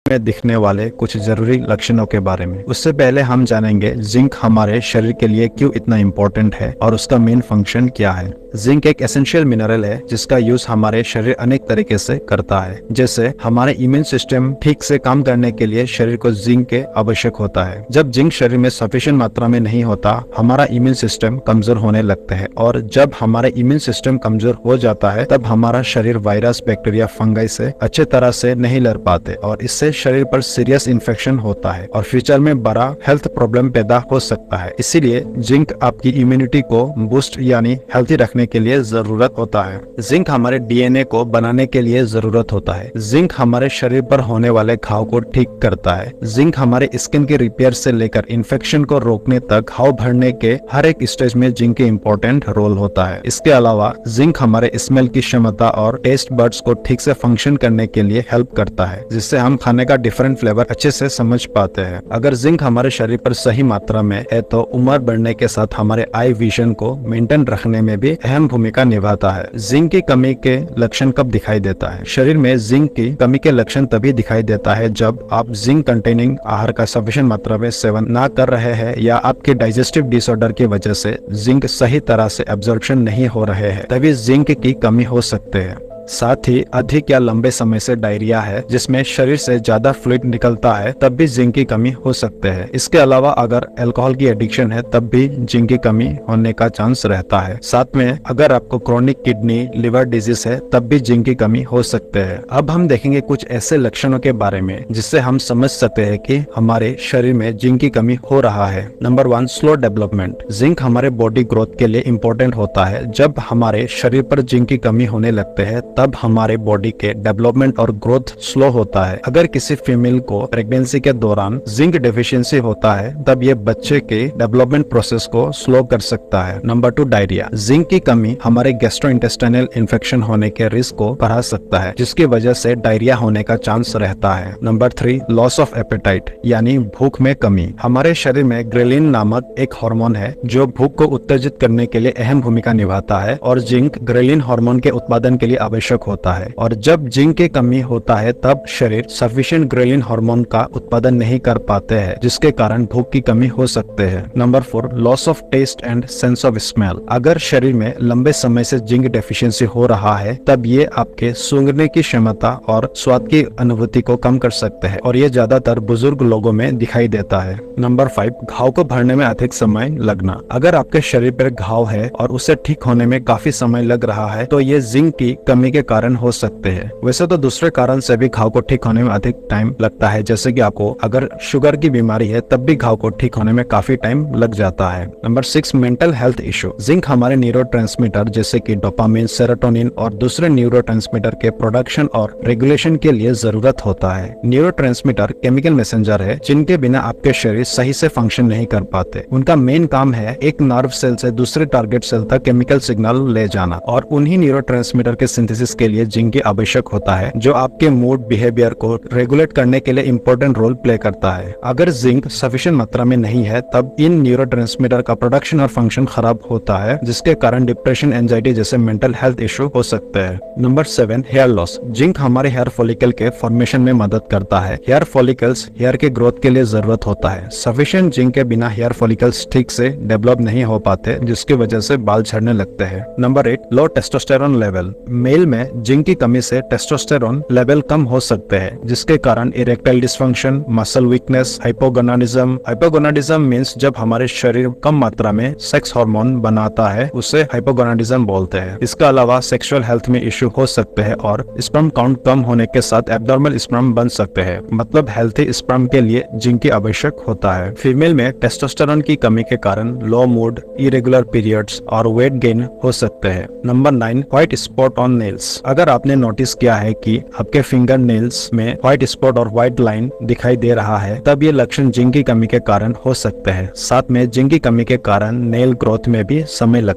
में दिखने वाले कुछ जरूरी लक्षणों के बारे में। उससे पहले हम जानेंगे जिंक हमारे शरीर के लिए क्यों इतना इम्पोर्टेंट है और उसका मेन फंक्शन क्या है। जिंक एक एसेंशियल मिनरल है जिसका यूज हमारे शरीर अनेक तरीके से करता है। जैसे हमारे इम्यून सिस्टम ठीक से काम करने के लिए शरीर को जिंक के आवश्यक होता है। जब जिंक शरीर में सफिशिएंट मात्रा में नहीं होता, हमारा इम्यून सिस्टम कमजोर होने लगता है, और जब हमारा इम्यून सिस्टम कमजोर हो जाता है तब हमारा शरीर वायरस, बैक्टीरिया, फंगाई से अच्छे तरह से नहीं लड़ पाते और इससे शरीर पर सीरियस इन्फेक्शन होता है और फ्यूचर में बड़ा हेल्थ प्रॉब्लम पैदा हो सकता है। इसीलिए जिंक आपकी इम्यूनिटी को बूस्ट यानी हेल्थी रखने के लिए जरूरत होता है। जिंक हमारे डीएनए को बनाने के लिए जरूरत होता है। जिंक हमारे शरीर पर होने वाले घाव को ठीक करता है। जिंक हमारे स्किन के रिपेयर से लेकर इन्फेक्शन को रोकने तक घाव भरने के हर एक स्टेज में जिंक के इम्पोर्टेंट रोल होता है। इसके अलावा जिंक हमारे स्मेल की क्षमता और टेस्ट बड्स को ठीक से फंक्शन करने के लिए हेल्प करता है, जिससे हम खाने का डिफरेंट फ्लेवर अच्छे से समझ पाते हैं। अगर जिंक हमारे शरीर पर सही मात्रा में है तो उम्र बढ़ने के साथ हमारे आई विजन को मेंटेन रखने में भी अहम भूमिका निभाता है। जिंक की कमी के लक्षण कब दिखाई देता है? शरीर में जिंक की कमी के लक्षण तभी दिखाई देता है जब आप जिंक कंटेनिंग आहार का सफिशिएंट मात्रा में सेवन ना कर रहे हैं या आपके डाइजेस्टिव डिसऑर्डर की वजह से जिंक सही तरह से एब्जॉर्प्शन नहीं हो रहे हैं, तभी जिंक की कमी हो सकते हैं। साथ ही अधिक या लंबे समय से डायरिया है जिसमें शरीर से ज्यादा फ्लूइड निकलता है, तब भी जिंक की कमी हो सकते हैं। इसके अलावा अगर अल्कोहल की एडिक्शन है तब भी जिंक की कमी होने का चांस रहता है। साथ में अगर आपको क्रोनिक किडनी लिवर डिजीज है तब भी जिंक की कमी हो सकते हैं। अब हम देखेंगे कुछ ऐसे लक्षणों के बारे में जिससे हम समझ सकते हैं कि हमारे शरीर में जिंक की कमी हो रहा है। Number 1, slow development. जिंक हमारे बॉडी ग्रोथ के लिए इम्पोर्टेंट होता है। जब हमारे शरीर पर जिंक की कमी होने लगते है तब हमारे बॉडी के डेवलपमेंट और ग्रोथ स्लो होता है। अगर किसी फीमेल को प्रेगनेंसी के दौरान जिंक डेफिशिएंसी होता है तब ये बच्चे के डेवलपमेंट प्रोसेस को स्लो कर सकता है। Number 2, diarrhoea. जिंक की कमी हमारे गैस्ट्रोइंटेस्टाइनल इन्फेक्शन होने के रिस्क को बढ़ा सकता है, जिसकी वजह से डायरिया होने का चांस रहता है। नंबर 3, लॉस ऑफ एपेटाइट यानी भूख में कमी। हमारे शरीर में ग्रेलिन नामक एक हार्मोन है जो भूख को उत्तेजित करने के लिए अहम भूमिका निभाता है, और जिंक ग्रेलिन हार्मोन के उत्पादन के लिए आवश्यक होता है। और जब जिंक की कमी होता है तब शरीर सफिशिएंट ग्रेलिन हार्मोन का उत्पादन नहीं कर पाते हैं, जिसके कारण भूख की कमी हो सकते हैं। Number 4, loss of taste and sense of smell. अगर शरीर में लंबे समय से जिंक डेफिशिएंसी हो रहा है तब ये आपके सूंघने की क्षमता और स्वाद की अनुभूति को कम कर सकते हैं, और ये ज्यादातर बुजुर्ग लोगों में दिखाई देता है। नंबर 5, घाव को भरने में अधिक समय लगना। अगर आपके शरीर पर घाव है और उसे ठीक होने में काफी समय लग रहा है तो ये जिंक की कमी के कारण हो सकते हैं। वैसे तो दूसरे कारण से भी घाव को ठीक होने में अधिक टाइम लगता है, जैसे कि आपको अगर शुगर की बीमारी है तब भी घाव को ठीक होने में काफी टाइम लग जाता है। Number 6, mental health issue. Zinc हमारे न्यूरोट्रांसमीटर जैसे कि डोपामिन, सेरोटोनिन और दूसरे न्यूरोट्रांसमीटर के प्रोडक्शन और रेगुलेशन के लिए जरूरत होता है। न्यूरोट्रांसमीटर केमिकल मैसेंजर है जिनके बिना आपके शरीर सही से फंक्शन नहीं कर पाते। उनका मेन काम है एक नर्व सेल से दूसरे टारगेट सेल तक केमिकल सिग्नल ले जाना, और उन्हीं न्यूरोट्रांसमीटर के सिंथेसिस के लिए जिंक की आवश्यक होता है, जो आपके मूड बिहेवियर को रेगुलेट करने के लिए इम्पोर्टेंट रोल प्ले करता है। अगर जिंक सफिशिएंट मात्रा में नहीं है तब इन न्यूरोट्रांसमीटर का प्रोडक्शन और फंक्शन खराब होता है, जिसके कारण डिप्रेशन, एंजाइटी जैसे मेंटल हेल्थ इशू हो सकते हैं। Number 7, hair loss. जिंक हमारे हेयर फॉलिकल के फॉर्मेशन में मदद करता है। हेयर फॉलिकल्स हेयर के ग्रोथ के लिए जरूरत होता है। सफिशिएंट जिंक के बिना हेयर फॉलिकल्स ठीक से डेवलप नहीं हो पाते, जिसकी वजह से बाल झड़ने लगते हैं। नंबर 8, लो टेस्टोस्टेरोन लेवल। मेल में जिंक की कमी से टेस्टोस्टेरोन लेवल कम हो सकते हैं, जिसके कारण erectile dysfunction, muscle weakness, hypogonadism. Hypogonadism means जब हमारे शरीर कम मात्रा में सेक्स हार्मोन बनाता है उसे हाइपोगोनाडिज्म बोलते हैं। इसके अलावा सेक्सुअल हेल्थ में इश्यू हो सकते हैं और स्पर्म काउंट कम होने के साथ एब्नॉर्मल स्पर्म बन सकते हैं। मतलब हेल्थी स्पर्म के लिए जिंक की आवश्यक होता है। फीमेल में टेस्टोस्टेरोन की कमी के कारण लो मूड, इरेगुलर पीरियड्स और वेट गेन हो सकते हैं। Number 9, white spot on nails. अगर आपने नोटिस किया है कि आपके फिंगर नेल्स में व्हाइट स्पॉट और व्हाइट लाइन दिखाई दे रहा है तब ये लक्षण जिंक की कमी के कारण हो सकते हैं। साथ में जिंक की कमी के कारण नेल ग्रोथ में भी समय लगता है।